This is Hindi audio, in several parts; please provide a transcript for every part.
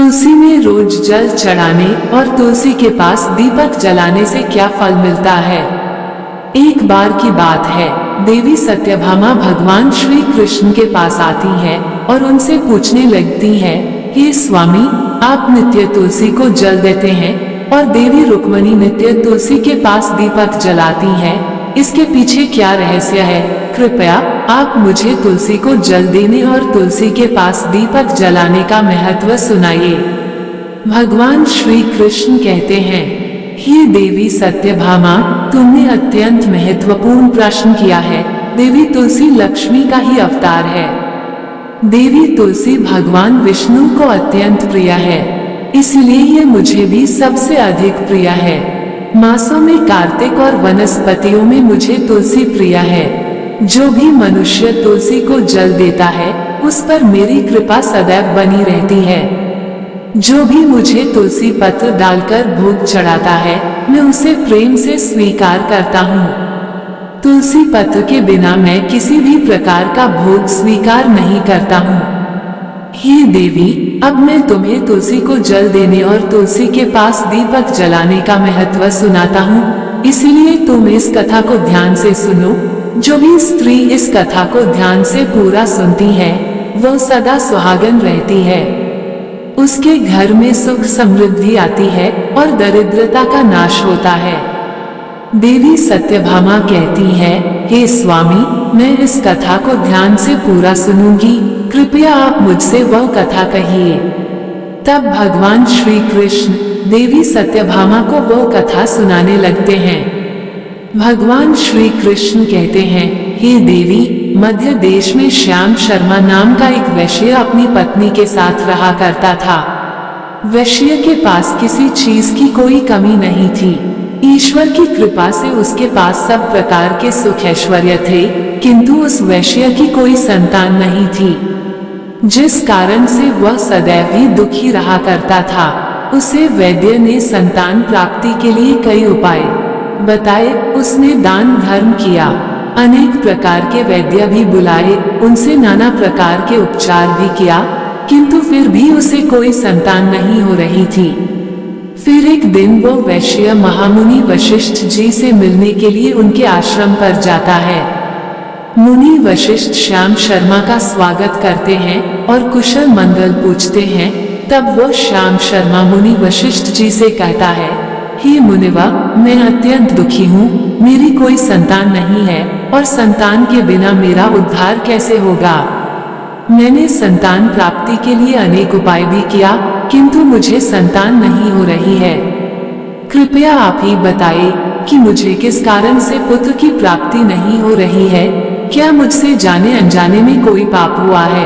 तुलसी में रोज जल चढ़ाने और तुलसी के पास दीपक जलाने से क्या फल मिलता है। एक बार की बात है, देवी सत्यभामा भगवान श्री कृष्ण के पास आती है और उनसे पूछने लगती है, हे स्वामी, आप नित्य तुलसी को जल देते हैं और देवी रुक्मणी नित्य तुलसी के पास दीपक जलाती है, इसके पीछे क्या रहस्य है? कृपया आप मुझे तुलसी को जल देने और तुलसी के पास दीपक जलाने का महत्व सुनाइए। भगवान श्री कृष्ण कहते हैं, हे देवी सत्यभामा, तुमने अत्यंत महत्वपूर्ण प्रश्न किया है। देवी तुलसी लक्ष्मी का ही अवतार है। देवी तुलसी भगवान विष्णु को अत्यंत प्रिय है, इसलिए ये मुझे भी सबसे अधिक प्रिय है। मासों में कार्तिक और वनस्पतियों में मुझे तुलसी प्रिय है। जो भी मनुष्य तुलसी को जल देता है, उस पर मेरी कृपा सदैव बनी रहती है। जो भी मुझे तुलसी पत्र डालकर भोग चढ़ाता है, मैं उसे प्रेम से स्वीकार करता हूँ। तुलसी पत्र के बिना मैं किसी भी प्रकार का भोग स्वीकार नहीं करता हूँ। हे देवी, अब मैं तुम्हें तुलसी को जल देने और तुलसी के पास दीपक जलाने का महत्व सुनाता हूँ, इसलिए तुम इस कथा को ध्यान से सुनो। जो भी स्त्री इस कथा को ध्यान से पूरा सुनती है, वो सदा सुहागन रहती है। उसके घर में सुख समृद्धि आती है और दरिद्रता का नाश होता है। देवी सत्यभामा कहती है, हे स्वामी, मैं इस कथा को ध्यान से पूरा सुनूंगी, कृपया आप मुझसे वह कथा कहिए। तब भगवान श्री कृष्ण देवी सत्यभामा को वह कथा सुनाने लगते हैं। भगवान श्री कृष्ण कहते हैं, हे देवी, मध्य देश में श्याम शर्मा नाम का एक वैश्य अपनी पत्नी के साथ रहा करता था। वैश्य के पास किसी चीज की कोई कमी नहीं थी। ईश्वर की कृपा से उसके पास सब प्रकार के सुख ऐश्वर्य थे, किंतु उस वैश्य की कोई संतान नहीं थी, जिस कारण से वह सदैव ही दुखी रहा करता था। उसे वैद्य ने संतान प्राप्ति के लिए कई उपाय बताए। उसने दान धर्म किया, अनेक प्रकार के वैद्य भी बुलाए, उनसे नाना प्रकार के उपचार भी किया, किंतु फिर भी उसे कोई संतान नहीं हो रही थी। फिर एक दिन वो वैश्य महामुनि वशिष्ठ जी से मिलने के लिए उनके आश्रम पर जाता है। मुनि वशिष्ठ श्याम शर्मा का स्वागत करते हैं और कुशल मंगल पूछते हैं। तब वो श्याम शर्मा मुनि वशिष्ठ जी से कहता है, हे मुनिवा, मैं अत्यंत दुखी हूँ, मेरी कोई संतान नहीं है और संतान के बिना मेरा उद्धार कैसे होगा। मैंने संतान प्राप्ति के लिए अनेक उपाय भी किया, किंतु मुझे संतान नहीं हो रही है। कृपया आप ही बताइए कि मुझे किस कारण से पुत्र की प्राप्ति नहीं हो रही है। क्या मुझसे जाने अनजाने में कोई पाप हुआ है?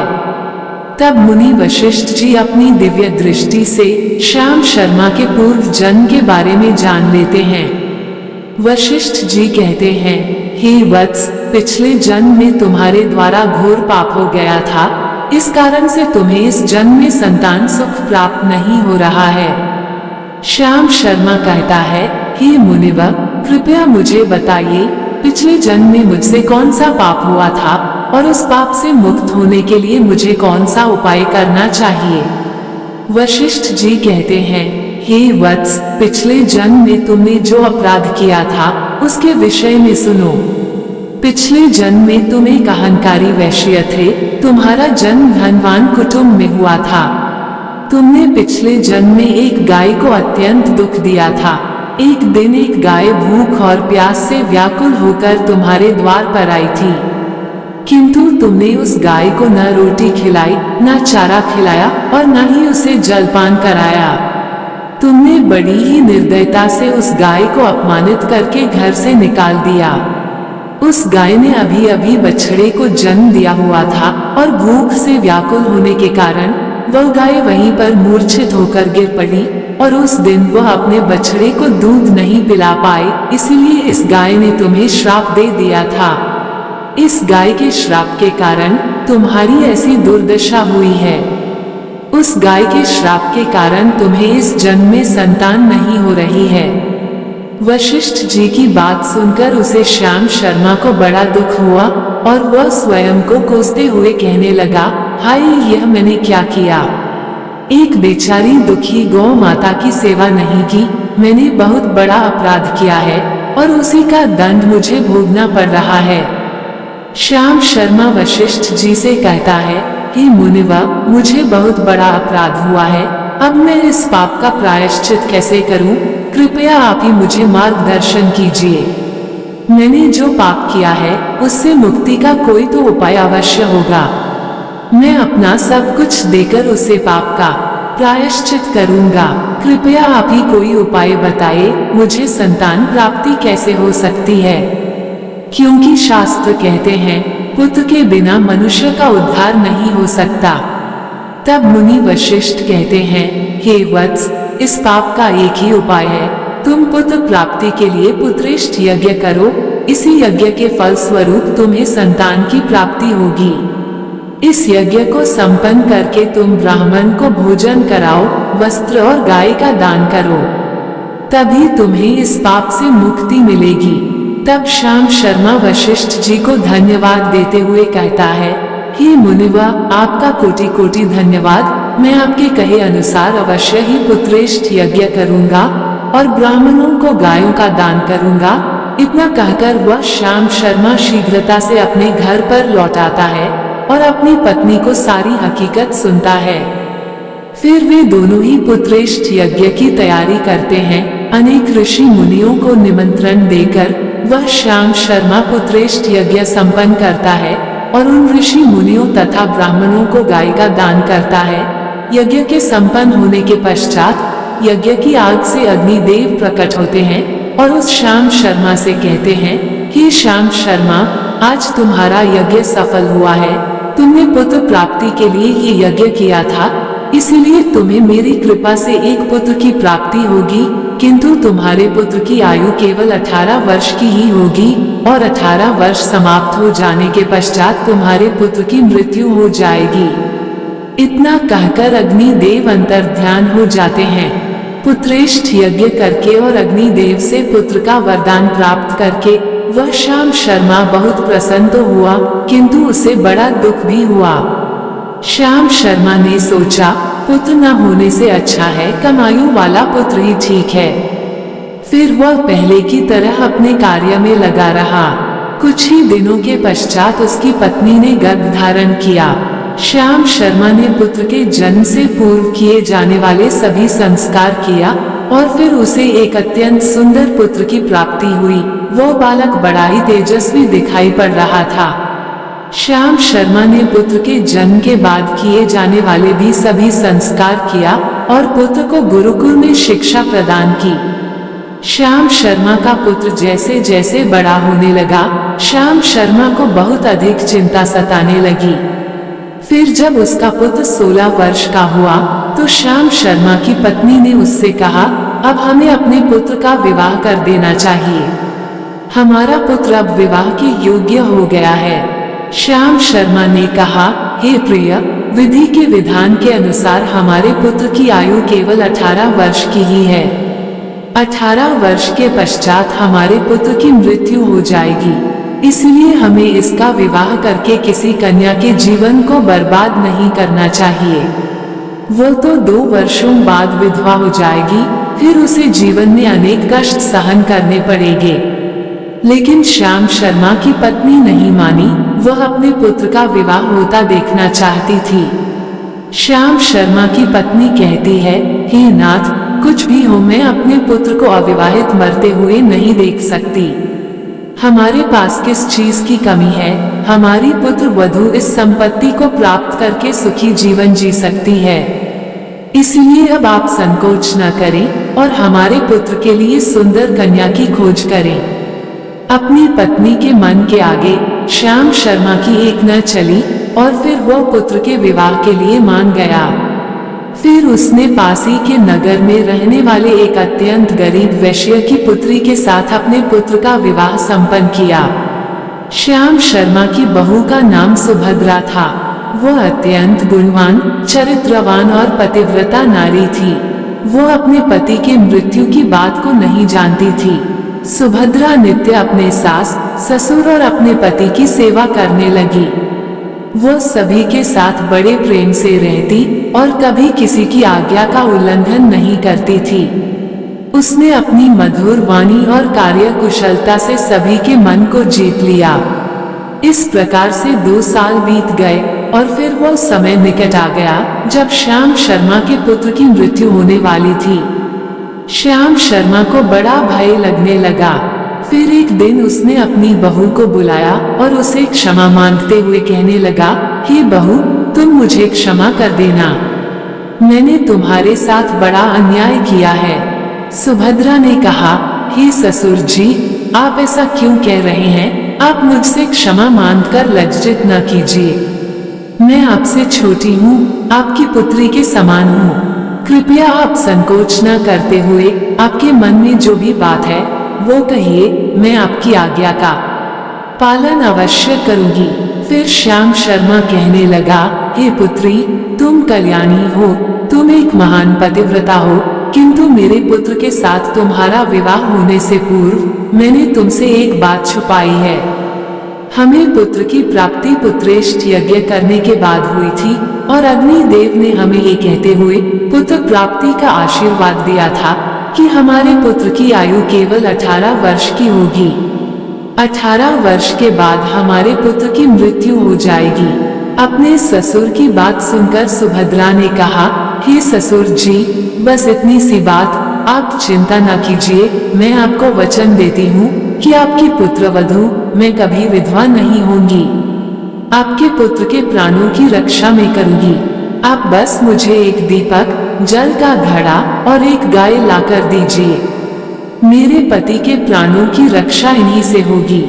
तब मुनि वशिष्ठ जी अपनी दिव्य दृष्टि से श्याम शर्मा के पूर्व जन्म के बारे में जान लेते हैं। वशिष्ठ जी कहते हैं, हे वत्स, पिछले जन्म में तुम्हारे द्वारा घोर पाप हो गया था, इस कारण से तुम्हें इस जन्म में संतान सुख प्राप्त नहीं हो रहा है। श्याम शर्मा कहता है, हे मुनिवर, कृपया मुझे बताइए, पिछले जन्म में मुझसे कौन सा पाप हुआ था और उस पाप से मुक्त होने के लिए मुझे कौन सा उपाय करना चाहिए। वशिष्ठ जी कहते हैं, हे वत्स, पिछले जन्म में तुमने जो अपराध किया था उसके विषय में सुनो। पिछले जन्म में तुम एक अहंकारी वैश्य थे। तुम्हारा जन्म धनवान कुटुंब में हुआ था। तुमने पिछले जन्म में एक गाय को अत्यंत दुख दिया था। एक दिन एक गाय भूख और प्यास से व्याकुल होकर तुम्हारे द्वार पर आई थी, किंतु तुमने उस गाय को न रोटी खिलाई, न चारा खिलाया और न ही उसे जलपान कराया। तुमने बड़ी ही निर्दयता से उस गाय को अपमानित करके घर से निकाल दिया। उस गाय ने अभी अभी बछड़े को जन्म दिया हुआ था और भूख से व्याकुल होने के कारण वह गाय वहीं पर मूर्छित होकर गिर पड़ी और उस दिन वह अपने बछड़े को दूध नहीं पिला पाई, इसलिए इस गाय ने तुम्हें श्राप दे दिया था। इस गाय के श्राप के कारण तुम्हारी ऐसी दुर्दशा हुई है। उस गाय के श्राप के कारण तुम्हें इस जन्म में संतान नहीं हो रही है। वशिष्ठ जी की बात सुनकर उसे श्याम शर्मा को बड़ा दुख हुआ और वह स्वयं को कोसते हुए कहने लगा, हाय, यह मैंने क्या किया। एक बेचारी दुखी गौ माता की सेवा नहीं की। मैंने बहुत बड़ा अपराध किया है और उसी का दंड मुझे भोगना पड़ रहा है। श्याम शर्मा वशिष्ठ जी से कहता है, हे मुनिवर, मुझे बहुत बड़ा अपराध हुआ है। अब मैं इस पाप का प्रायश्चित कैसे करूं? कृपया आप ही मुझे मार्गदर्शन कीजिए। मैंने जो पाप किया है उससे मुक्ति का कोई तो उपाय अवश्य होगा। मैं अपना सब कुछ देकर उसे पाप का प्रायश्चित करूंगा। कृपया आप ही कोई उपाय बताइए, मुझे संतान प्राप्ति कैसे हो सकती है? क्योंकि शास्त्र कहते हैं, पुत्र के बिना मनुष्य का उद्धार नहीं हो सकता। तब मुनि वशिष्ठ कहते हैं, हे वत्स, इस पाप का एक ही उपाय है। तुम पुत्र प्राप्ति के लिए पुत्रेष्ठ यज्ञ करो। इसी यज्ञ के फल स्वरूप तुम्हें संतान की प्राप्ति होगी। इस यज्ञ को संपन्न करके तुम ब्राह्मण को भोजन कराओ, वस्त्र और गाय का दान करो, तभी तुम्हें इस पाप से मुक्ति मिलेगी। तब श्याम शर्मा वशिष्ठ जी को धन्यवाद देते हुए कहता है, हे मुनिवर, आपका कोटि कोटि धन्यवाद। मैं आपके कहे अनुसार अवश्य ही पुत्रेष्ठ यज्ञ करूंगा और ब्राह्मणों को गायों का दान करूंगा। इतना कहकर वह श्याम शर्मा शीघ्रता से अपने घर पर लौट आता है और अपनी पत्नी को सारी हकीकत सुनता है। फिर वे दोनों ही पुत्रेष्ठ यज्ञ की तैयारी करते हैं। अनेक ऋषि मुनियों को निमंत्रण देकर वह श्याम शर्मा पुत्रेष्ठ यज्ञ संपन्न करता है और उन ऋषि मुनियों तथा ब्राह्मणों को गाय का दान करता है। यज्ञ के संपन्न होने के पश्चात यज्ञ की आग से अग्निदेव प्रकट होते हैं और उस श्याम शर्मा से कहते हैं, हे श्याम शर्मा, आज तुम्हारा यज्ञ सफल हुआ है। तुमने पुत्र प्राप्ति के लिए ये यज्ञ किया था, इसीलिए तुम्हें मेरी कृपा से एक पुत्र की प्राप्ति होगी। किंतु तुम्हारे पुत्र की आयु केवल 18 वर्ष की ही होगी और 18 वर्ष समाप्त हो जाने के पश्चात तुम्हारे पुत्र की मृत्यु हो जाएगी। इतना कहकर अग्निदेव अंतर्ध्यान हो जाते हैं। पुत्रेष्ठ यज्ञ करके और अग्निदेव से पुत्र का वरदान प्राप्त करके वह श्याम शर्मा बहुत प्रसन्न तो हुआ, किंतु उसे बड़ा दुख भी हुआ। श्याम शर्मा ने सोचा, पुत्र न होने से अच्छा है कम आयु वाला पुत्र ही ठीक है। फिर वह पहले की तरह अपने कार्य में लगा रहा। कुछ ही दिनों के पश्चात उसकी पत्नी ने गर्भ धारण किया। श्याम शर्मा ने पुत्र के जन्म से पूर्व किए जाने वाले सभी संस्कार किया और फिर उसे एक अत्यंत सुंदर पुत्र की प्राप्ति हुई। वो बालक बड़ा ही तेजस्वी दिखाई पड़ रहा था। श्याम शर्मा ने पुत्र के जन्म के बाद किए जाने वाले भी सभी संस्कार किया और पुत्र को गुरुकुल में शिक्षा प्रदान की। श्याम शर्मा का पुत्र जैसे जैसे बड़ा होने लगा, श्याम शर्मा को बहुत अधिक चिंता सताने लगी। फिर जब उसका पुत्र 16 वर्ष का हुआ तो श्याम शर्मा की पत्नी ने उससे कहा, अब हमें अपने पुत्र का विवाह कर देना चाहिए। हमारा पुत्र अब विवाह के योग्य हो गया है। श्याम शर्मा ने कहा, हे प्रिय, विधि के विधान के अनुसार हमारे पुत्र की आयु केवल 18 वर्ष की ही है। 18 वर्ष के पश्चात हमारे पुत्र की मृत्यु हो जाएगी, इसलिए हमें इसका विवाह करके किसी कन्या के जीवन को बर्बाद नहीं करना चाहिए। वो तो 2 वर्षों बाद विधवा हो जाएगी, फिर उसे जीवन में अनेक कष्ट सहन करने पड़ेंगे। लेकिन श्याम शर्मा की पत्नी नहीं मानी, वह अपने पुत्र का विवाह होता देखना चाहती थी। श्याम शर्मा की पत्नी कहती है, हे नाथ, कुछ भी हो, मैं अपने पुत्र को अविवाहित मरते हुए नहीं देख सकती। हमारे पास किस चीज की कमी है? हमारी पुत्र वधू इस संपत्ति को प्राप्त करके सुखी जीवन जी सकती है। इसलिए अब आप संकोच न करें और हमारे पुत्र के लिए सुंदर कन्या की खोज करें। अपनी पत्नी के मन के आगे श्याम शर्मा की एक न चली और फिर वह पुत्र के विवाह के लिए मान गया। फिर उसने पासी के नगर में रहने वाले एक अत्यंत गरीब वैश्य की पुत्री के साथ अपने पुत्र का विवाह संपन्न किया। श्याम शर्मा की बहू का नाम सुभद्रा था। वह अत्यंत गुणवान, चरित्रवान और पतिव्रता नारी थी। वह अपने पति के मृत्यु की बात को नहीं जानती थी। सुभद्रा नित्य अपने सास, ससुर और अपने पति की सेवा करने लगी। वह सभी के साथ बड़े प्रेम से रहती और कभी किसी की आज्ञा का उल्लंघन नहीं करती थी। उसने अपनी मधुर वाणी और कार्यकुशलता से सभी के मन को जीत लिया। इस प्रकार से 2 साल बीत गए और फिर वो समय निकट आ गया जब श्याम शर्मा के पुत्र की मृत्यु होने वाली थी। श्याम शर्मा को बड़ा भय लगने लगा। फिर एक दिन उसने अपनी बहू को बुलाया और उसे क्षमा मांगते हुए कहने लगा, हे बहू, तुम मुझे क्षमा कर देना, मैंने तुम्हारे साथ बड़ा अन्याय किया है। सुभद्रा ने कहा, हे ससुर जी, आप ऐसा क्यों कह रहे हैं? आप मुझसे क्षमा मांगकर लज्जित न कीजिए। मैं आपसे छोटी हूँ, आपकी पुत्री के समान हूँ। कृपया आप संकोच न करते हुए आपके मन में जो भी बात है वो कहिए, मैं आपकी आज्ञा का पालन अवश्य करूंगी। फिर श्याम शर्मा कहने लगा, हे पुत्री, तुम कल्याणी हो, तुम एक महान पतिव्रता हो, किंतु मेरे पुत्र के साथ तुम्हारा विवाह होने से पूर्व मैंने तुमसे एक बात छुपाई है। हमें पुत्र की प्राप्ति पुत्रेष्ठ यज्ञ करने के बाद हुई थी और अग्निदेव ने हमें ये कहते हुए पुत्र प्राप्ति का आशीर्वाद दिया था कि हमारे पुत्र की आयु केवल 18 वर्ष की होगी। 18 वर्ष के बाद हमारे पुत्र की मृत्यु हो जाएगी। अपने ससुर की बात सुनकर सुभद्रा ने कहा, हे ससुर जी, बस इतनी सी बात, आप चिंता न कीजिए। मैं आपको वचन देती हूँ कि आपकी पुत्रवधू मैं कभी विधवा नहीं होंगी। आपके पुत्र के प्राणों की रक्षा मैं करूंगी। आप बस मुझे एक दीपक, जल का घड़ा और एक गाय लाकर दीजिए। मेरे पति के प्राणों की रक्षा इन्हीं से होगी।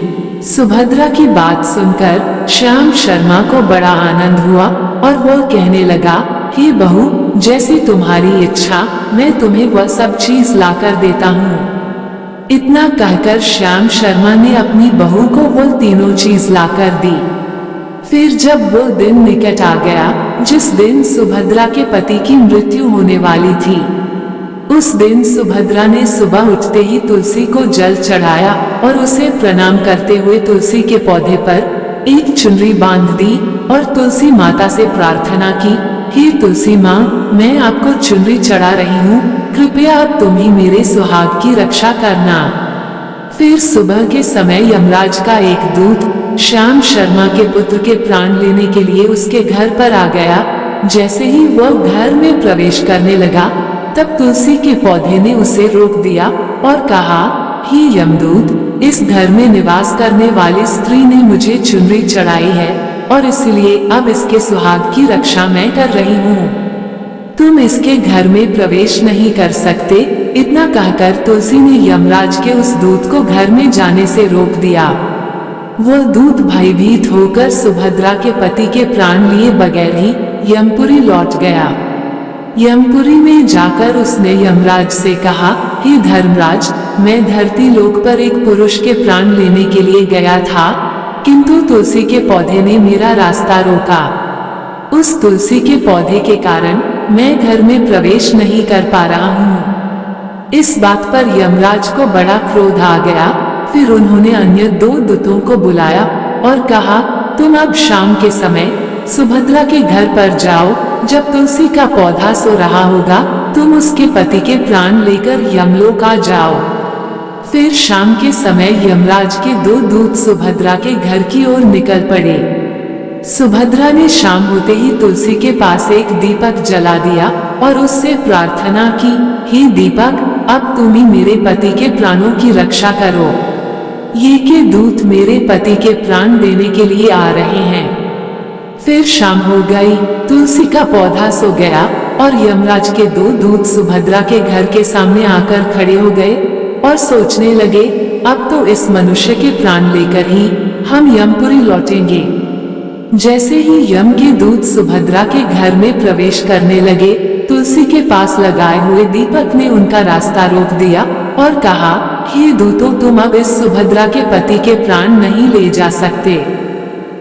सुभद्रा की बात सुनकर श्याम शर्मा को बड़ा आनंद हुआ और वो कहने लगा, हे बहू, जैसी तुम्हारी इच्छा, मैं तुम्हें वह सब चीज लाकर देता हूँ। इतना कहकर श्याम शर्मा ने अपनी बहू को वो तीनों चीज लाकर दी। फिर जब वो दिन निकट आ गया जिस दिन सुभद्रा के पति की मृत्यु होने वाली थी, उस दिन सुभद्रा ने सुबह उठते ही तुलसी को जल चढ़ाया और उसे प्रणाम करते हुए तुलसी के पौधे पर एक चुनरी बांध दी और तुलसी माता से प्रार्थना की, हे तुलसी माँ, मैं आपको चुनरी चढ़ा रही हूँ, कृपया अब तुम ही मेरे सुहाग की रक्षा करना। फिर सुबह के समय यमराज का एक दूत श्याम शर्मा के पुत्र के प्राण लेने के लिए उसके घर पर आ गया। जैसे ही वह घर में प्रवेश करने लगा, तब तुलसी के पौधे ने उसे रोक दिया और कहा, हे यमदूत, इस घर में निवास करने वाली स्त्री ने मुझे चुनरी चढ़ाई है और इसलिए अब इसके सुहाग की रक्षा मैं कर रही हूँ। तुम इसके घर में प्रवेश नहीं कर सकते। इतना कहकर तुलसी ने यमराज के उस दूत को घर में जाने से रोक दिया। वह दूत भयभीत होकर सुभद्रा के पति के प्राण लिए बगैर ही यमपुरी लौट गया। यमपुरी में जाकर उसने यमराज से कहा, हे धर्मराज, मैं धरती लोक पर एक पुरुष के प्राण लेने के लिए गया था, किंतु तुलसी के पौधे ने मेरा रास्ता रोका। उस तुलसी के पौधे के कारण मैं घर में प्रवेश नहीं कर पा रहा हूँ। इस बात पर यमराज को बड़ा क्रोध आ गया। फिर उन्होंने अन्य 2 दूतों को बुलाया और कहा, तुम अब शाम के समय सुभद्रा के घर पर जाओ। जब तुलसी का पौधा सो रहा होगा, तुम उसके पति के प्राण लेकर यमलोक आ जाओ। फिर शाम के समय यमराज के 2 दूत सुभद्रा के घर की ओर निकल पड़े। सुभद्रा ने शाम होते ही तुलसी के पास एक दीपक जला दिया और उससे प्रार्थना की, हे दीपक, अब तुम ही मेरे पति के प्राणों की रक्षा करो। ये के दूत मेरे पति के प्राण देने के लिए आ रहे हैं। फिर शाम हो गई, तुलसी का पौधा सो गया और यमराज के 2 दूत सुभद्रा के घर के सामने आकर खड़े हो गए और सोचने लगे, अब तो इस मनुष्य के प्राण लेकर ही हम यमपुरी लौटेंगे। जैसे ही यम के दूत सुभद्रा के घर में प्रवेश करने लगे, तुलसी के पास लगाए हुए दीपक ने उनका रास्ता रोक दिया और कहा, हे दूतों, तुम अब इस सुभद्रा के पति के प्राण नहीं ले जा सकते।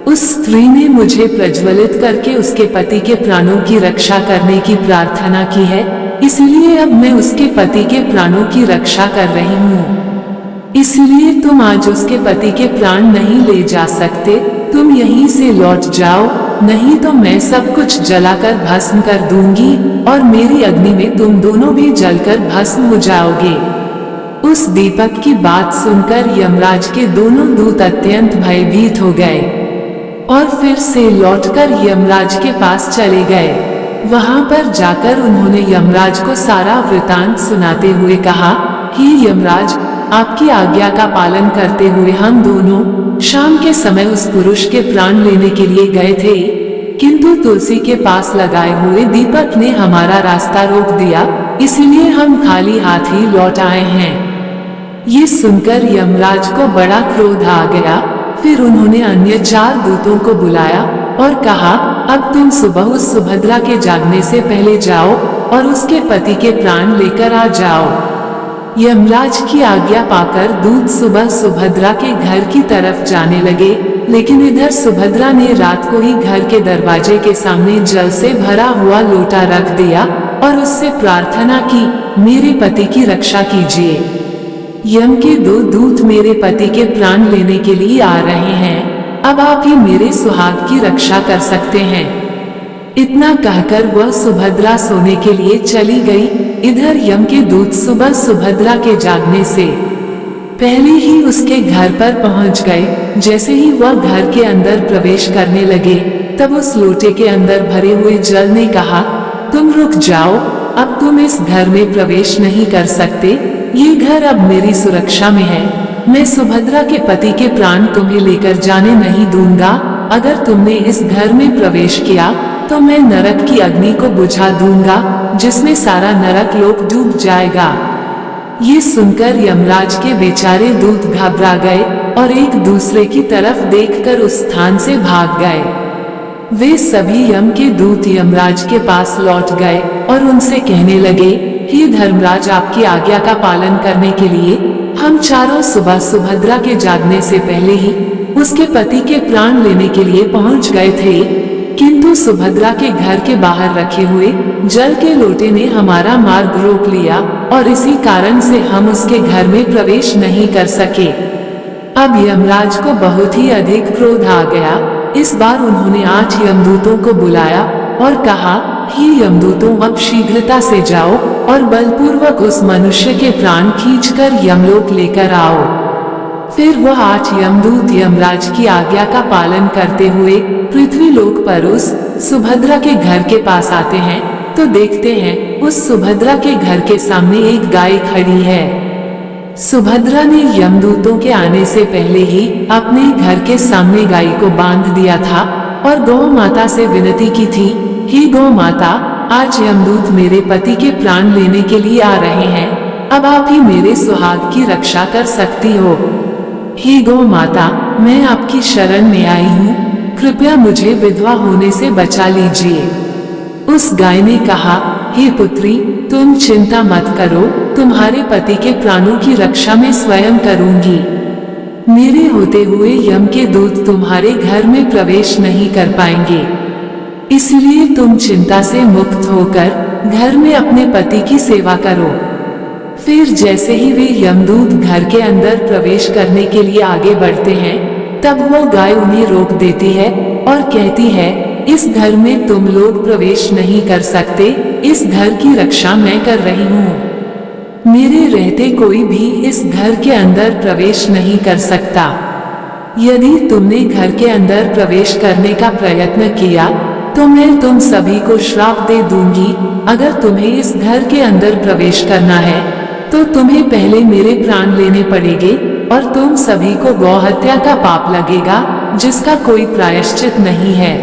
उस स्त्री ने मुझे प्रज्वलित करके उसके पति के प्राणों की रक्षा करने की प्रार्थना की है, इसलिए अब मैं उसके पति के प्राणों की रक्षा कर रही हूँ। इसलिए तुम आज उसके पति के प्राण नहीं ले जा सकते। तुम यहीं से लौट जाओ नहीं तो मैं सब कुछ जलाकर भस्म कर दूंगी और मेरी अग्नि में तुम दोनों भी जलकर भस्म हो जाओगे। उस दीपक की बात सुनकर यमराज के दोनों दूत अत्यंत भयभीत हो गए और फिर से लौटकर यमराज के पास चले गए। वहां पर जाकर उन्होंने यमराज को सारा वृतांत सुनाते हुए कहा, हे यमराज, आपकी आज्ञा का पालन करते हुए हम दोनों शाम के समय उस पुरुष के प्राण लेने के लिए गए थे, किंतु तुलसी के पास लगाए हुए दीपक ने हमारा रास्ता रोक दिया, इसीलिए हम खाली हाथ ही लौट आए हैं। ये सुनकर यमराज को बड़ा क्रोध आ गया। फिर उन्होंने अन्य 4 दूतों को बुलाया और कहा, अब तुम सुबह उस सुभद्रा के जागने से पहले जाओ और उसके पति के प्राण लेकर आ जाओ। यमराज की आज्ञा पाकर दूत सुबह सुभद्रा के घर की तरफ जाने लगे, लेकिन इधर सुभद्रा ने रात को ही घर के दरवाजे के सामने जल से भरा हुआ लोटा रख दिया और उससे प्रार्थना की, मेरे पति की रक्षा कीजिए। यम के 2 दूत मेरे पति के प्राण लेने के लिए आ रहे हैं, अब आप ही मेरे सुहाग की रक्षा कर सकते हैं। इतना कहकर वह सुभद्रा सोने के लिए चली गई। इधर यम के दूत सुबह सुभद्रा के जागने से पहले ही उसके घर पर पहुंच गए। जैसे ही वह घर के अंदर प्रवेश करने लगे, तब उस लोटे के अंदर भरे हुए जल ने कहा, तुम रुक जाओ, अब तुम इस घर में प्रवेश नहीं कर सकते, ये घर अब मेरी सुरक्षा में है। मैं सुभद्रा के पति के प्राण तुम्हें लेकर जाने नहीं दूंगा। अगर तुमने इस घर में प्रवेश किया तो मैं नरक की अग्नि को बुझा दूंगा, जिसमें सारा नरक लोक डूब जाएगा। ये सुनकर यमराज के बेचारे दूत घबरा गए और एक दूसरे की तरफ देखकर उस स्थान से भाग गए। वे सभी यम के दूत यमराज के पास लौट गए और उनसे कहने लगे, हे धर्मराज, आपकी आज्ञा का पालन करने के लिए हम चारों सुबह सुभद्रा के जागने से पहले ही उसके पति के प्राण लेने के लिए पहुंच गए थे, किंतु सुभद्रा के घर के बाहर रखे हुए जल के लोटे ने हमारा मार्ग रोक लिया और इसी कारण से हम उसके घर में प्रवेश नहीं कर सके। अब यमराज को बहुत ही अधिक क्रोध आ गया। इस बार उन्होंने 8 यमदूतों को बुलाया और कहा, हे यमदूतों, अब शीघ्रता से जाओ और बलपूर्वक उस मनुष्य के प्राण खींचकर यमलोक लेकर आओ। फिर वह 8 यमदूत यमराज की आज्ञा का पालन करते हुए पृथ्वी लोक पर उस सुभद्रा के घर के पास आते हैं तो देखते हैं उस सुभद्रा के घर के सामने एक गाय खड़ी है। सुभद्रा ने यमदूतों के आने से पहले ही अपने घर के सामने गाय को बांध दिया था और गौ माता से विनती की थी, हे गौ माता, आज यमदूत मेरे पति के प्राण लेने के लिए आ रहे हैं, अब आप ही मेरे सुहाग की रक्षा कर सकती हो। हे गौ माता, मैं आपकी शरण में आई हूँ, कृपया मुझे विधवा होने से बचा लीजिए। उस गाय ने कहा, हे पुत्री, तुम चिंता मत करो, तुम्हारे पति के प्राणों की रक्षा मैं स्वयं करूंगी। मेरे होते हुए यम के दूत तुम्हारे घर में प्रवेश नहीं कर पाएंगे, इसलिए तुम चिंता से मुक्त होकर घर में अपने पति की सेवा करो। फिर जैसे ही वे यमदूत घर के अंदर प्रवेश करने के लिए आगे बढ़ते हैं, तब वो गाय उन्हें रोक देती है और कहती है, इस घर में तुम लोग प्रवेश नहीं कर सकते, इस घर की रक्षा मैं कर रही हूँ। मेरे रहते कोई भी इस घर के अंदर प्रवेश नहीं कर सकता। यदि तुमने घर के अंदर प्रवेश करने का प्रयत्न किया तो मैं तुम सभी को श्राप दे दूंगी। अगर तुम्हें इस घर के अंदर प्रवेश करना है तो तुम्हें पहले मेरे प्राण लेने पड़ेंगे और तुम सभी को गौहत्या का पाप लगेगा, जिसका कोई प्रायश्चित नहीं है।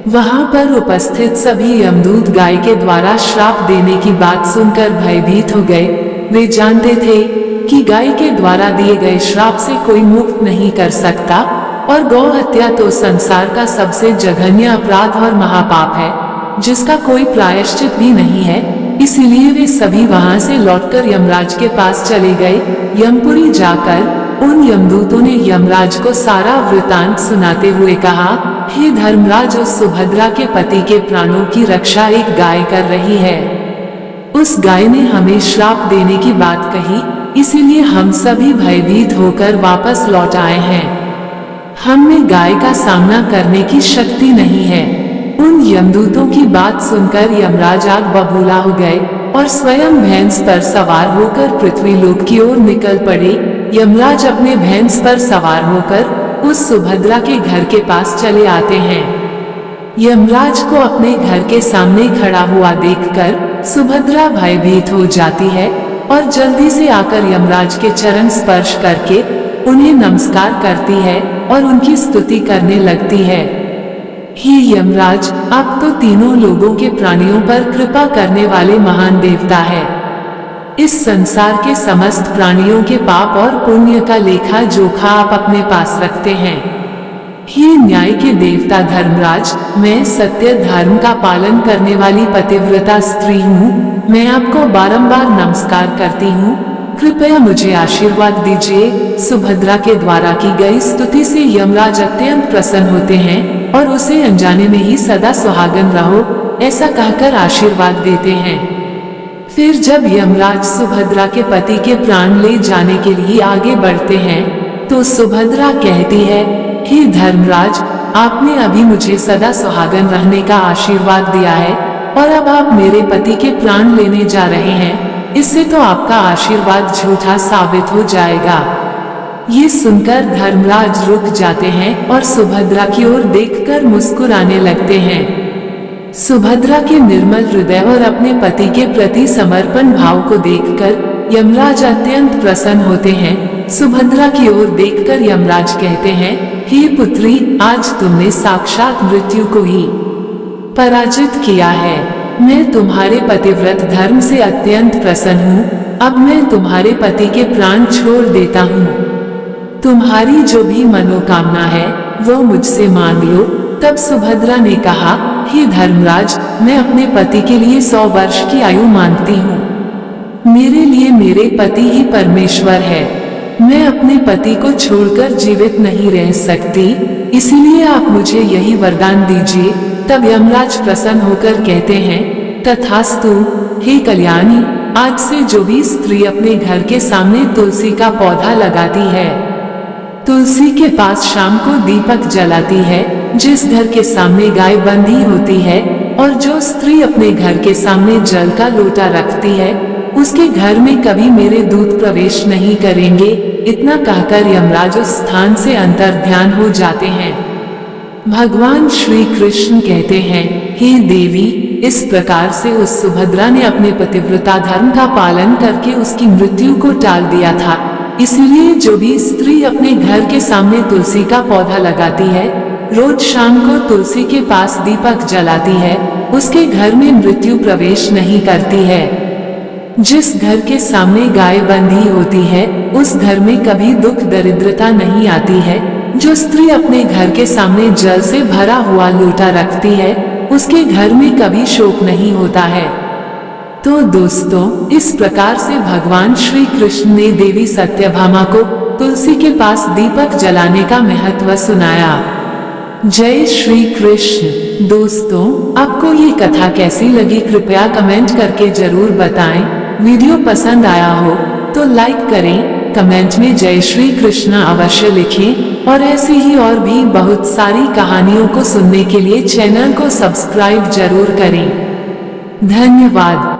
वहां पर उपस्थित सभी यमदूत गाय के द्वारा श्राप देने की बात सुनकर भयभीत हो गए। वे जानते थे कि गाय के द्वारा दिए गए श्राप से कोई मुक्त नहीं कर सकता और गौ हत्या तो संसार का सबसे जघन्य अपराध और महापाप है, जिसका कोई प्रायश्चित भी नहीं है। इसीलिए वे सभी वहां से लौटकर यमराज के पास चले गए। यमपुरी जाकर उन यमदूतों ने यमराज को सारा वृतांत सुनाते हुए कहा, हे धर्मराज, उस सुभद्रा के पति के प्राणों की रक्षा एक गाय कर रही है। उस गाय ने हमें श्राप देने की बात कही, इसीलिए हम सभी भयभीत होकर वापस लौट आए हैं। हम में गाय का सामना करने की शक्ति नहीं है। उन यमदूतों की बात सुनकर यमराज आग बबूला हो गए और स्वयं भैंस पर सवार होकर पृथ्वी लोक की ओर निकल पड़े। यमराज अपने भैंस पर सवार होकर उस सुभद्रा के घर के पास चले आते हैं। यमराज को अपने घर के सामने खड़ा हुआ देखकर सुभद्रा भयभीत हो जाती है और जल्दी से आकर यमराज के चरण स्पर्श करके उन्हें नमस्कार करती है और उनकी स्तुति करने लगती है। हे यमराज, आप तो तीनों लोगों के प्राणियों पर कृपा करने वाले महान देवता है। इस संसार के समस्त प्राणियों के पाप और पुण्य का लेखा जोखा आप अपने पास रखते हैं। हे न्याय के देवता धर्मराज, मैं सत्य धर्म का पालन करने वाली पतिव्रता स्त्री हूँ। मैं आपको बारंबार नमस्कार करती हूँ। कृपया मुझे आशीर्वाद दीजिए। सुभद्रा के द्वारा की गई स्तुति से यमराज अत्यंत प्रसन्न होते हैं और उसे अनजाने में ही सदा सुहागन रहो ऐसा कहकर आशीर्वाद देते हैं। फिर जब यमराज सुभद्रा के पति के प्राण ले जाने के लिए आगे बढ़ते हैं तो सुभद्रा कहती है, हे धर्मराज, आपने अभी मुझे सदा सुहागन रहने का आशीर्वाद दिया है और अब आप मेरे पति के प्राण लेने जा रहे हैं। इससे तो आपका आशीर्वाद झूठा साबित हो जाएगा। ये सुनकर धर्मराज रुक जाते हैं और सुभद्रा की ओर देखकर मुस्कुराने लगते हैं। सुभद्रा के निर्मल हृदय और अपने पति के प्रति समर्पण भाव को देखकर यमराज अत्यंत प्रसन्न होते हैं। सुभद्रा की ओर देखकर यमराज कहते हैं, हे पुत्री, आज तुमने साक्षात मृत्यु को ही पराजित किया है। मैं तुम्हारे पतिव्रत धर्म से अत्यंत प्रसन्न हूँ। अब मैं तुम्हारे पति के प्राण छोड़ देता हूँ। तुम्हारी जो भी मनोकामना है वो मुझसे मांग लो। तब सुभद्रा ने कहा, हे धर्मराज, मैं अपने पति के लिए 100 वर्ष की आयु मांगती हूँ। मेरे लिए मेरे पति ही परमेश्वर है। मैं अपने पति को छोड़कर जीवित नहीं रह सकती, इसीलिए आप मुझे यही वरदान दीजिए। तब यमराज प्रसन्न होकर कहते हैं, तथास्तु। हे कल्याणी, आज से जो भी स्त्री अपने घर के सामने तुलसी का पौधा लगाती है, तुलसी के पास शाम को दीपक जलाती है, जिस घर के सामने गाय बंधी होती है और जो स्त्री अपने घर के सामने जल का लोटा रखती है, उसके घर में कभी मेरे दूत प्रवेश नहीं करेंगे। इतना कहकर यमराज उस स्थान से अंतर्ध्यान हो जाते हैं। भगवान श्री कृष्ण कहते हैं, हे देवी, इस प्रकार से उस सुभद्रा ने अपने पतिव्रता धर्म का पालन करके उसकी मृत्यु को टाल दिया था। इसलिए जो भी स्त्री अपने घर के सामने तुलसी का पौधा लगाती है, रोज शाम को तुलसी के पास दीपक जलाती है, उसके घर में मृत्यु प्रवेश नहीं करती है। जिस घर के सामने गाय बंधी होती है, उस घर में कभी दुख दरिद्रता नहीं आती है। जो स्त्री अपने घर के सामने जल से भरा हुआ लोटा रखती है, उसके घर में कभी शोक नहीं होता है। तो दोस्तों, इस प्रकार से भगवान श्री कृष्ण ने देवी सत्यभामा को तुलसी के पास दीपक जलाने का महत्व सुनाया। जय श्री कृष्ण। दोस्तों, आपको ये कथा कैसी लगी कृपया कमेंट करके जरूर बताएं। वीडियो पसंद आया हो तो लाइक करें, कमेंट में जय श्री कृष्ण अवश्य लिखें और ऐसी ही और भी बहुत सारी कहानियों को सुनने के लिए चैनल को सब्सक्राइब जरूर करें। धन्यवाद।